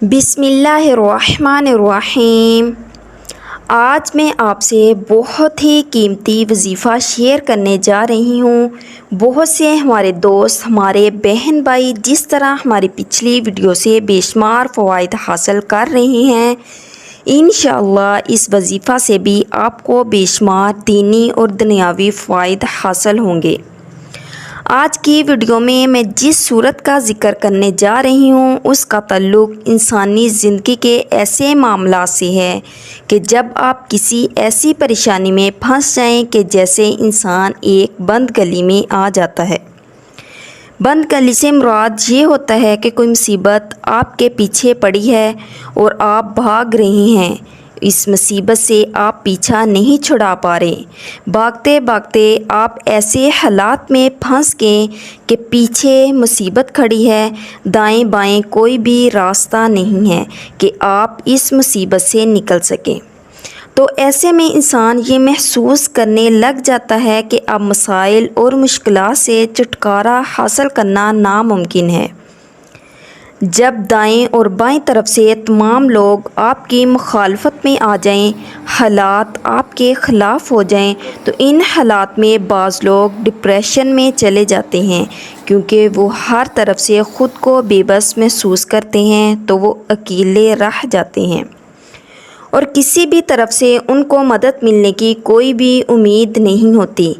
بسم اللہ الرحمن الرحیم۔ آج میں آپ سے بہت ہی قیمتی وظیفہ شیئر کرنے جا رہی ہوں۔ بہت سے ہمارے دوست، ہمارے بہن بھائی جس طرح ہماری پچھلی ویڈیو سے بے شمار فوائد حاصل کر رہے ہیں، انشاءاللہ اس وظیفہ سے بھی آپ کو بے شمار دینی اور دنیاوی فوائد حاصل ہوں گے۔ آج کی ویڈیو میں جس صورت کا ذکر کرنے جا رہی ہوں اس کا تعلق انسانی زندگی کے ایسے معاملات سے ہے کہ جب آپ کسی ایسی پریشانی میں پھنس جائیں کہ جیسے انسان ایک بند گلی میں آ جاتا ہے۔ بند گلی سے مراد یہ ہوتا ہے کہ کوئی مصیبت آپ کے پیچھے پڑی ہے اور آپ بھاگ رہے ہیں، اس مصیبت سے آپ پیچھا نہیں چھڑا پا رہے، بھاگتے بھاگتے آپ ایسے حالات میں پھنس گئے کہ پیچھے مصیبت کھڑی ہے، دائیں بائیں کوئی بھی راستہ نہیں ہے کہ آپ اس مصیبت سے نکل سکیں۔ تو ایسے میں انسان یہ محسوس کرنے لگ جاتا ہے کہ اب مسائل اور مشکلات سے چھٹکارا حاصل کرنا ناممکن ہے۔ جب دائیں اور بائیں طرف سے تمام لوگ آپ کی مخالفت میں آ جائیں، حالات آپ کے خلاف ہو جائیں، تو ان حالات میں بعض لوگ ڈپریشن میں چلے جاتے ہیں کیونکہ وہ ہر طرف سے خود کو بے بس محسوس کرتے ہیں، تو وہ اکیلے رہ جاتے ہیں اور کسی بھی طرف سے ان کو مدد ملنے کی کوئی بھی امید نہیں ہوتی۔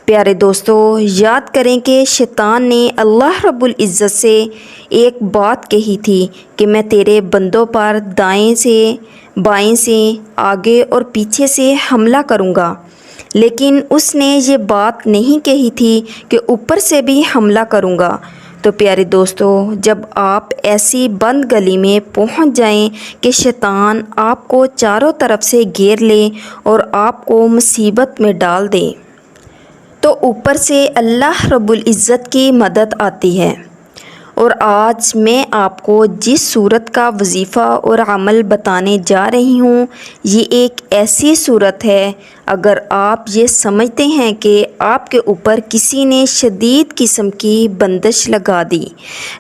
پیارے دوستو، یاد کریں کہ شیطان نے اللہ رب العزت سے ایک بات کہی تھی کہ میں تیرے بندوں پر دائیں سے بائیں سے آگے اور پیچھے سے حملہ کروں گا، لیکن اس نے یہ بات نہیں کہی تھی کہ اوپر سے بھی حملہ کروں گا۔ تو پیارے دوستو، جب آپ ایسی بند گلی میں پہنچ جائیں کہ شیطان آپ کو چاروں طرف سے گھیر لے اور آپ کو مصیبت میں ڈال دے، تو اوپر سے اللہ رب العزت کی مدد آتی ہے۔ اور آج میں آپ کو جس صورت کا وظیفہ اور عمل بتانے جا رہی ہوں، یہ ایک ایسی صورت ہے، اگر آپ یہ سمجھتے ہیں کہ آپ کے اوپر کسی نے شدید قسم کی بندش لگا دی،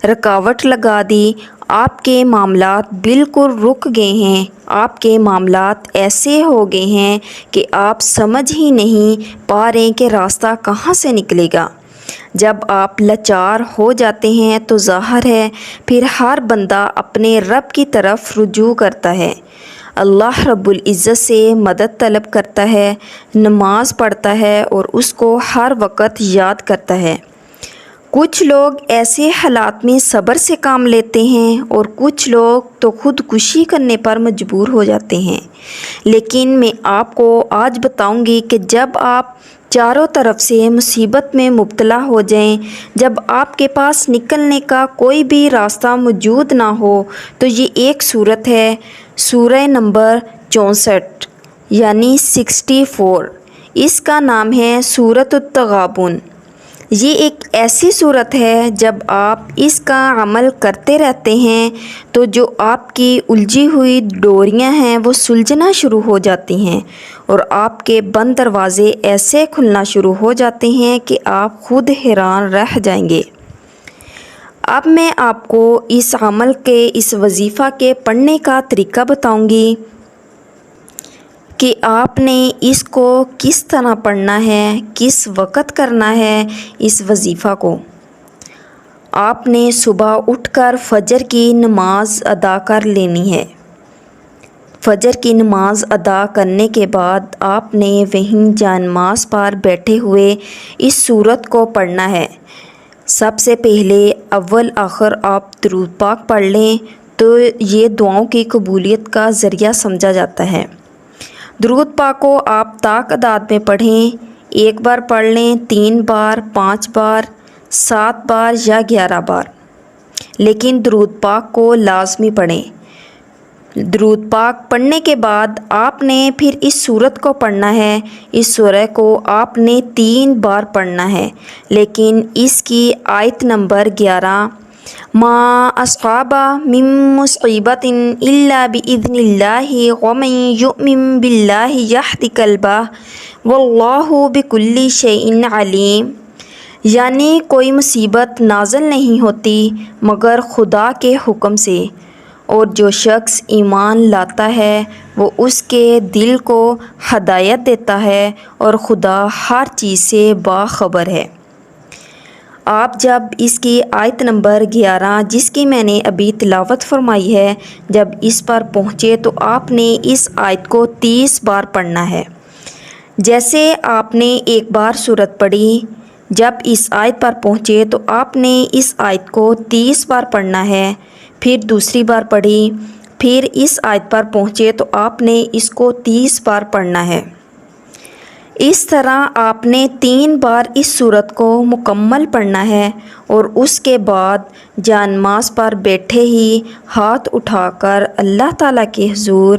رکاوٹ لگا دی، آپ کے معاملات بالکل رک گئے ہیں، آپ کے معاملات ایسے ہو گئے ہیں کہ آپ سمجھ ہی نہیں پا رہے کہ راستہ کہاں سے نکلے گا۔ جب آپ لاچار ہو جاتے ہیں تو ظاہر ہے پھر ہر بندہ اپنے رب کی طرف رجوع کرتا ہے، اللہ رب العزت سے مدد طلب کرتا ہے، نماز پڑھتا ہے اور اس کو ہر وقت یاد کرتا ہے۔ کچھ لوگ ایسے حالات میں صبر سے کام لیتے ہیں اور کچھ لوگ تو خودکشی کرنے پر مجبور ہو جاتے ہیں، لیکن میں آپ کو آج بتاؤں گی کہ جب آپ چاروں طرف سے مصیبت میں مبتلا ہو جائیں، جب آپ کے پاس نکلنے کا کوئی بھی راستہ موجود نہ ہو، تو یہ ایک صورت ہے، سورہ نمبر 64 یعنی 64، اس کا نام ہے سورۃ التغابن۔ یہ ایک ایسی صورت ہے جب آپ اس کا عمل کرتے رہتے ہیں تو جو آپ کی الجھی ہوئی ڈوریاں ہیں وہ سلجھنا شروع ہو جاتی ہیں اور آپ کے بند دروازے ایسے کھلنا شروع ہو جاتے ہیں کہ آپ خود حیران رہ جائیں گے۔ اب میں آپ کو اس عمل کے، اس وظیفہ کے پڑھنے کا طریقہ بتاؤں گی کہ آپ نے اس کو کس طرح پڑھنا ہے، کس وقت کرنا ہے۔ اس وظیفہ کو آپ نے صبح اٹھ کر فجر کی نماز ادا کر لینی ہے۔ فجر کی نماز ادا کرنے کے بعد آپ نے وہیں جائے نماز پر بیٹھے ہوئے اس سورت کو پڑھنا ہے۔ سب سے پہلے اول آخر آپ درود پاک پڑھ لیں تو یہ دعاؤں کی قبولیت کا ذریعہ سمجھا جاتا ہے۔ درود پاک کو آپ تعداد میں پڑھیں، ایک بار پڑھ لیں، 3 بار، 5 بار، 7 بار یا 11 بار، لیکن درود پاک کو لازمی پڑھیں۔ درود پاک پڑھنے کے بعد آپ نے پھر اس سورت کو پڑھنا ہے۔ اس سورہ کو آپ نے 3 بار پڑھنا ہے، لیکن اس کی آیت نمبر 11، ما اصاب من مصیبت الا باذن اللہ ومن یؤمن باللہ یہد قلبہ واللہ بکل شیء علیم، یعنی کوئی مصیبت نازل نہیں ہوتی مگر خدا کے حکم سے، اور جو شخص ایمان لاتا ہے وہ اس کے دل کو ہدایت دیتا ہے اور خدا ہر چیز سے باخبر ہے۔ آپ جب اس کی آیت نمبر 11 جس کی میں نے ابھی تلاوت فرمائی ہے، جب اس پر پہنچے تو آپ نے اس آیت کو 30 بار پڑھنا ہے۔ جیسے آپ نے ایک بار سورت پڑھی، جب اس آیت پر پہنچے تو آپ نے اس آیت کو 30 بار پڑھنا ہے، پھر دوسری بار پڑھی، پھر اس آیت پر پہنچے تو آپ نے اس کو 30 بار پڑھنا ہے۔ اس طرح آپ نے 3 بار اس سورت کو مکمل پڑھنا ہے، اور اس کے بعد جانماز پر بیٹھے ہی ہاتھ اٹھا کر اللہ تعالیٰ کے حضور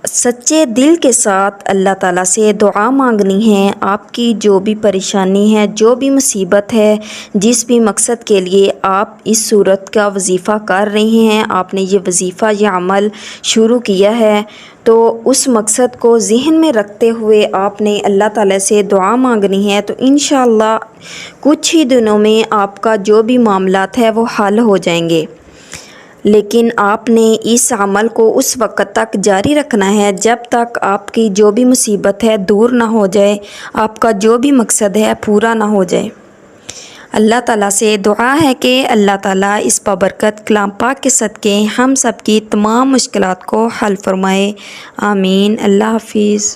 سچے دل کے ساتھ اللہ تعالیٰ سے دعا مانگنی ہے۔ آپ کی جو بھی پریشانی ہے، جو بھی مصیبت ہے، جس بھی مقصد کے لیے آپ اس سورت کا وظیفہ کر رہے ہیں، آپ نے یہ وظیفہ، یہ عمل شروع کیا ہے، تو اس مقصد کو ذہن میں رکھتے ہوئے آپ نے اللہ تعالیٰ سے دعا مانگنی ہے، تو انشاءاللہ کچھ ہی دنوں میں آپ کا جو بھی معاملات ہے وہ حل ہو جائیں گے۔ لیکن آپ نے اس عمل کو اس وقت تک جاری رکھنا ہے جب تک آپ کی جو بھی مصیبت ہے دور نہ ہو جائے، آپ کا جو بھی مقصد ہے پورا نہ ہو جائے۔ اللہ تعالیٰ سے دعا ہے کہ اللہ تعالیٰ اس بابرکت کلام پاک کے صدقے ہم سب کی تمام مشکلات کو حل فرمائے، آمین۔ اللہ حافظ۔